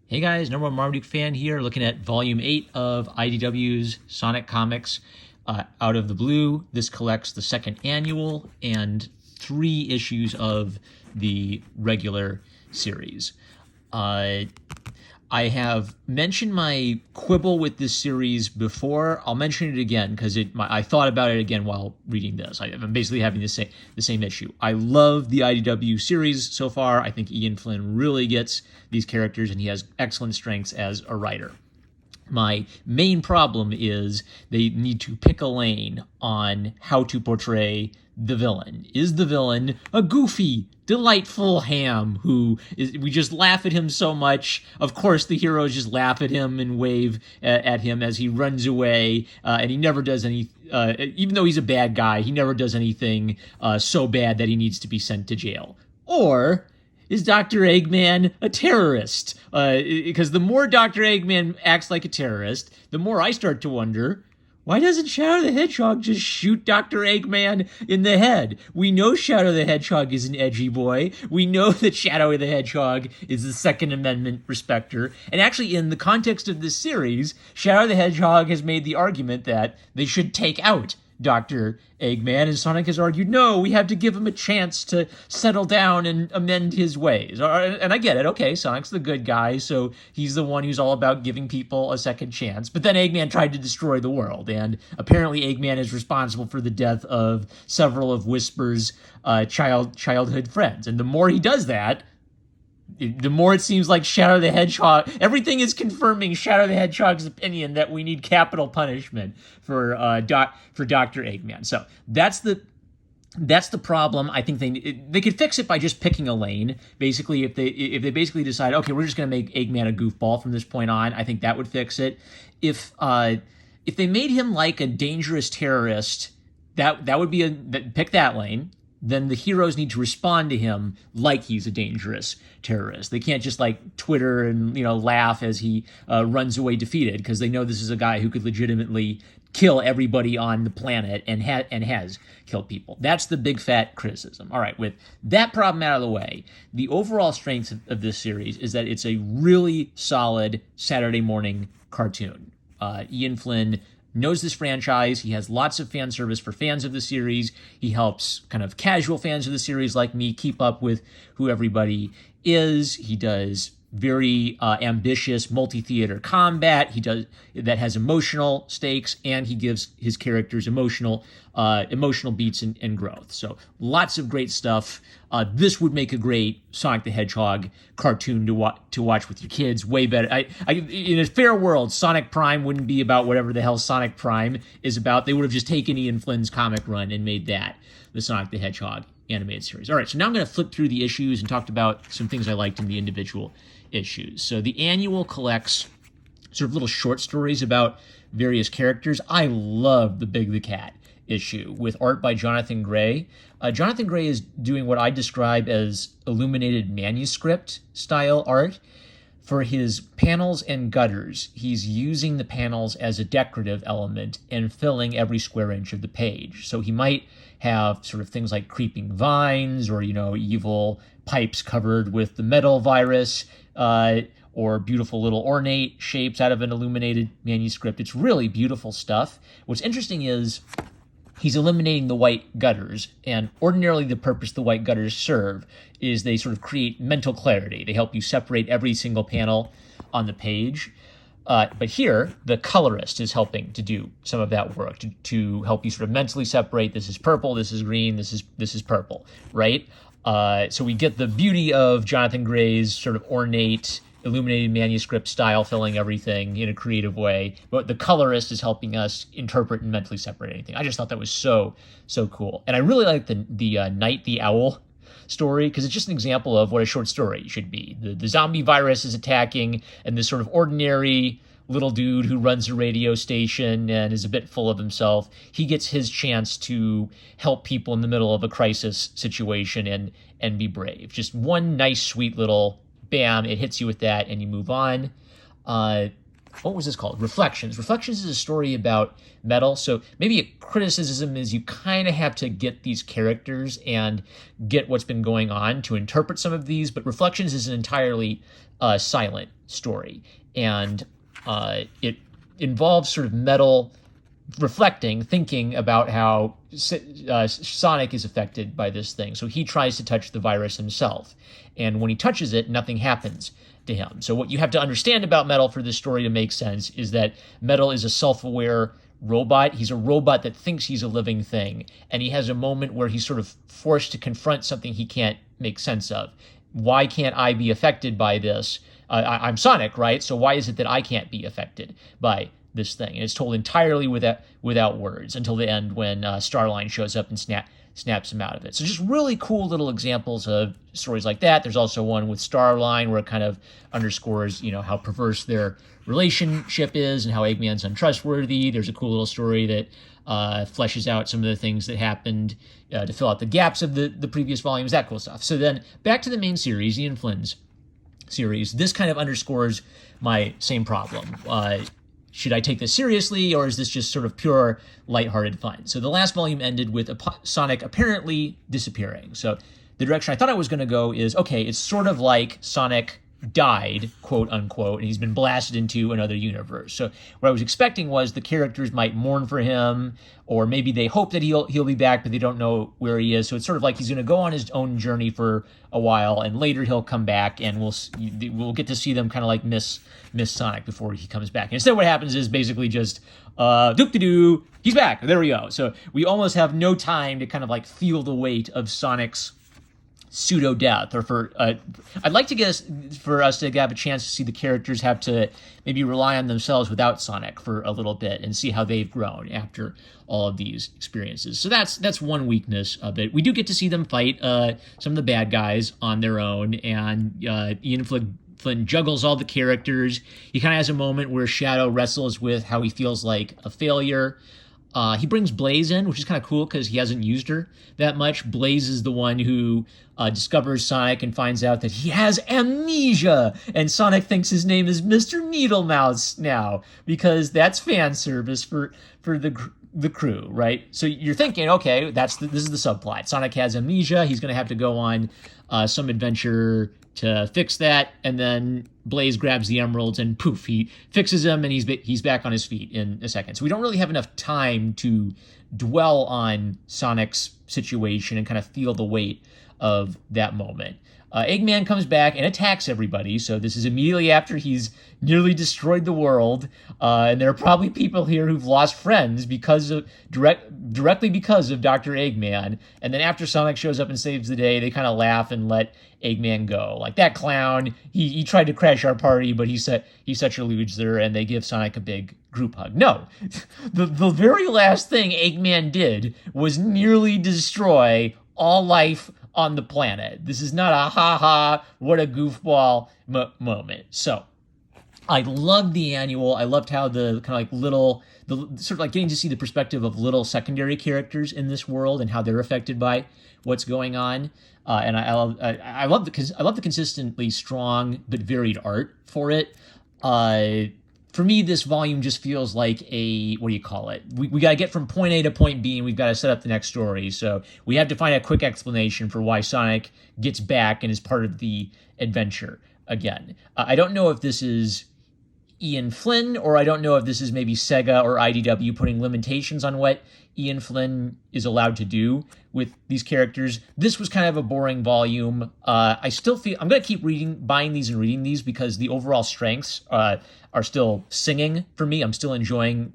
Hey guys, number one Marmaduke fan here, looking at Volume 8 of IDW's Sonic Comics. Out of the blue, this collects the second annual and 3 issues of the regular series. I have mentioned my quibble with this series before. I'll mention it again because I thought about it again while reading this. I'm basically having the same issue. I love the IDW series so far. I think Ian Flynn really gets these characters, and he has excellent strengths as a writer. My main problem is they need to pick a lane on how to portray the villain. Is the villain a goofy, delightful ham we just laugh at him so much? Of course, the heroes just laugh at him and wave at him as he runs away, and he never does any. Even though he's a bad guy, he never does anything so bad that he needs to be sent to jail. Or is Dr. Eggman a terrorist? Because the more Dr. Eggman acts like a terrorist, the more I start to wonder, why doesn't Shadow the Hedgehog just shoot Dr. Eggman in the head? We know Shadow the Hedgehog is an edgy boy. We know that Shadow the Hedgehog is the Second Amendment respecter. And actually, in the context of this series, Shadow the Hedgehog has made the argument that they should take out Dr. Eggman, and Sonic has argued, no, we have to give him a chance to settle down and amend his ways. And I get it. Okay, Sonic's the good guy, so he's the one who's all about giving people a second chance. But then Eggman tried to destroy the world, and apparently Eggman is responsible for the death of several of Whisper's childhood friends. And the more he does that, the more it seems like Shadow the Hedgehog, everything is confirming Shadow the Hedgehog's opinion that we need capital punishment for Dr. Eggman. So that's the problem. I think they could fix it by just picking a lane. Basically, if they basically decide, okay, we're just going to make Eggman a goofball from this point on, I think that would fix it. If they made him like a dangerous terrorist, that would be pick that lane. Then the heroes need to respond to him like he's a dangerous terrorist. They can't just like Twitter and laugh as he runs away defeated, because they know this is a guy who could legitimately kill everybody on the planet and has killed people. That's the big fat criticism. All right, with that problem out of the way, the overall strength of this series is that it's a really solid Saturday morning cartoon. Ian Flynn knows this franchise. He has lots of fan service for fans of the series. He helps kind of casual fans of the series like me keep up with who everybody is. He does very ambitious multi-theater combat. He does that has emotional stakes, and he gives his characters emotional beats and growth. So lots of great stuff. This would make a great Sonic the Hedgehog cartoon to watch with your kids. Way better. In a fair world, Sonic Prime wouldn't be about whatever the hell Sonic Prime is about. They would have just taken Ian Flynn's comic run and made that the Sonic the Hedgehog animated series. All right, so now I'm going to flip through the issues and talk about some things I liked in the individual issues. So the annual collects sort of little short stories about various characters. I love the Big the Cat issue with art by Jonathan Gray. Jonathan Gray is doing what I describe as illuminated manuscript style art. For his panels and gutters, he's using the panels as a decorative element and filling every square inch of the page. So he might have sort of things like creeping vines or, evil pipes covered with the metal virus, or beautiful little ornate shapes out of an illuminated manuscript. It's really beautiful stuff. What's interesting is he's eliminating the white gutters, and ordinarily the purpose the white gutters serve is they sort of create mental clarity. They help you separate every single panel on the page. But here, the colorist is helping to do some of that work to help you sort of mentally separate, this is purple, this is green, this is purple, right? So we get the beauty of Jonathan Gray's sort of ornate, illuminated manuscript style, filling everything in a creative way, but the colorist is helping us interpret and mentally separate anything. I just thought that was so cool. And I really like the Night the Owl story, because it's just an example of what a short story should be. The zombie virus is attacking, and this sort of ordinary little dude who runs a radio station and is a bit full of himself, he gets his chance to help people in the middle of a crisis situation and be brave. Just one nice, sweet little bam, it hits you with that, and you move on. what was this called? Reflections. Reflections is a story about metal. So maybe a criticism is you kind of have to get these characters and get what's been going on to interpret some of these. But Reflections is an entirely silent story, and it involves sort of metal reflecting, thinking about how Sonic is affected by this thing. So he tries to touch the virus himself, and when he touches it, nothing happens to him. So what you have to understand about Metal for this story to make sense is that Metal is a self-aware robot. He's a robot that thinks he's a living thing, and he has a moment where he's sort of forced to confront something he can't make sense of. Why can't I be affected by this? I'm Sonic, right? So why is it that I can't be affected by this thing? And it's told entirely without words until the end when Starline shows up and snaps him out of it. So just really cool little examples of stories like that. There's also one with Starline where it kind of underscores, how perverse their relationship is and how Eggman's untrustworthy. There's a cool little story that fleshes out some of the things that happened to fill out the gaps of the previous volumes, that cool stuff. So then back to the main series, Ian Flynn's series. This kind of underscores my same problem. Should I take this seriously, or is this just sort of pure lighthearted fun? So the last volume ended with Sonic apparently disappearing. So the direction I thought I was going to go is, okay, it's sort of like Sonic died, quote unquote, and he's been blasted into another universe. So what I was expecting was the characters might mourn for him, or maybe they hope that he'll be back, but they don't know where he is. So it's sort of like he's going to go on his own journey for a while, and later he'll come back, and we'll get to see them kind of like miss Sonic before he comes back. And instead, what happens is basically just doop-de-doo, he's back. There we go. So we almost have no time to kind of like feel the weight of Sonic's pseudo death, or for I'd like to guess for us to have a chance to see the characters have to maybe rely on themselves without Sonic for a little bit and see how they've grown after all of these experiences. So that's one weakness of it. We do get to see them fight some of the bad guys on their own, and Ian Flynn juggles all the characters. He kind of has a moment where Shadow wrestles with how he feels like a failure. He brings Blaze in, which is kind of cool because he hasn't used her that much. Blaze is the one who discovers Sonic and finds out that he has amnesia, and Sonic thinks his name is Mr. Needlemouse now because that's fan service for the crew, right? So you're thinking, okay, this is the subplot. Sonic has amnesia. He's going to have to go on some adventure to fix that, and then Blaze grabs the emeralds and poof, he fixes him, and he's back on his feet in a second. So we don't really have enough time to dwell on Sonic's situation and kind of feel the weight of that moment. Eggman comes back and attacks everybody, so this is immediately after he's nearly destroyed the world, and there are probably people here who've lost friends because of directly because of Dr. Eggman, and then after Sonic shows up and saves the day, they kind of laugh and let Eggman go. Like, that clown, he tried to crash our party, but he's such a loser, and they give Sonic a big group hug. No, the very last thing Eggman did was nearly destroy all life on the planet. This is not a ha-ha, what a goofball moment. So I loved the annual. I loved how the kind of like sort of like getting to see the perspective of little secondary characters in this world and how they're affected by what's going on. And I love the consistently strong but varied art for it. For me, this volume just feels like a, what do you call it? We got to get from point A to point B, and we've got to set up the next story. So we have to find a quick explanation for why Sonic gets back and is part of the adventure again. I don't know if this is Ian Flynn, or I don't know if this is maybe Sega or IDW putting limitations on what Ian Flynn is allowed to do with these characters. This was kind of a boring volume. I still feel I'm going to keep buying these and reading these because the overall strengths are still singing for me. I'm still enjoying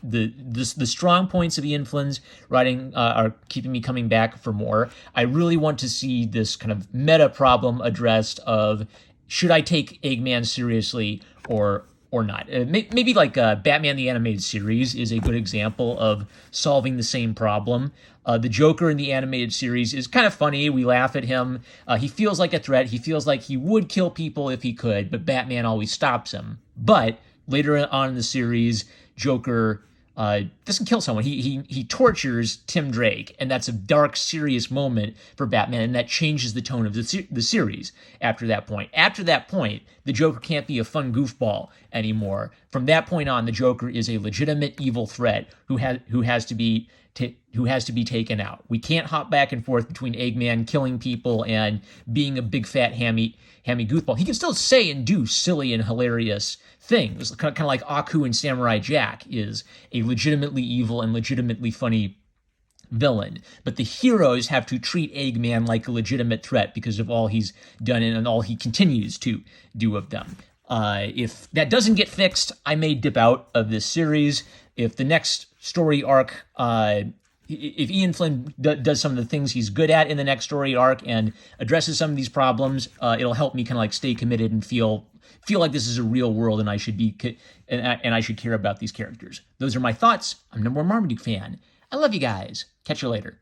the strong points of Ian Flynn's writing are keeping me coming back for more. I really want to see this kind of meta problem addressed of, should I take Eggman seriously or not? Maybe like Batman the Animated Series is a good example of solving the same problem. The Joker in the animated series is kind of funny. We laugh at him. He feels like a threat. He feels like he would kill people if he could, but Batman always stops him. But later on in the series, Joker doesn't kill someone. He tortures Tim Drake, and that's a dark, serious moment for Batman, and that changes the tone of the series after that point. After that point, the Joker can't be a fun goofball anymore. From that point on, the Joker is a legitimate evil threat who has to be taken out. We can't hop back and forth between Eggman killing people and being a big fat hammy goofball. He can still say and do silly and hilarious things, kind of like Aku and Samurai Jack is a legitimately evil and legitimately funny villain. But the heroes have to treat Eggman like a legitimate threat because of all he's done and all he continues to do of them. If that doesn't get fixed, I may dip out of this series. If the next story arc, if Ian Flynn does some of the things he's good at in the next story arc and addresses some of these problems, it'll help me kind of like stay committed and feel like this is a real world and I should care about these characters. Those are my thoughts. I'm number one Marmaduke fan. I love you guys. Catch you later.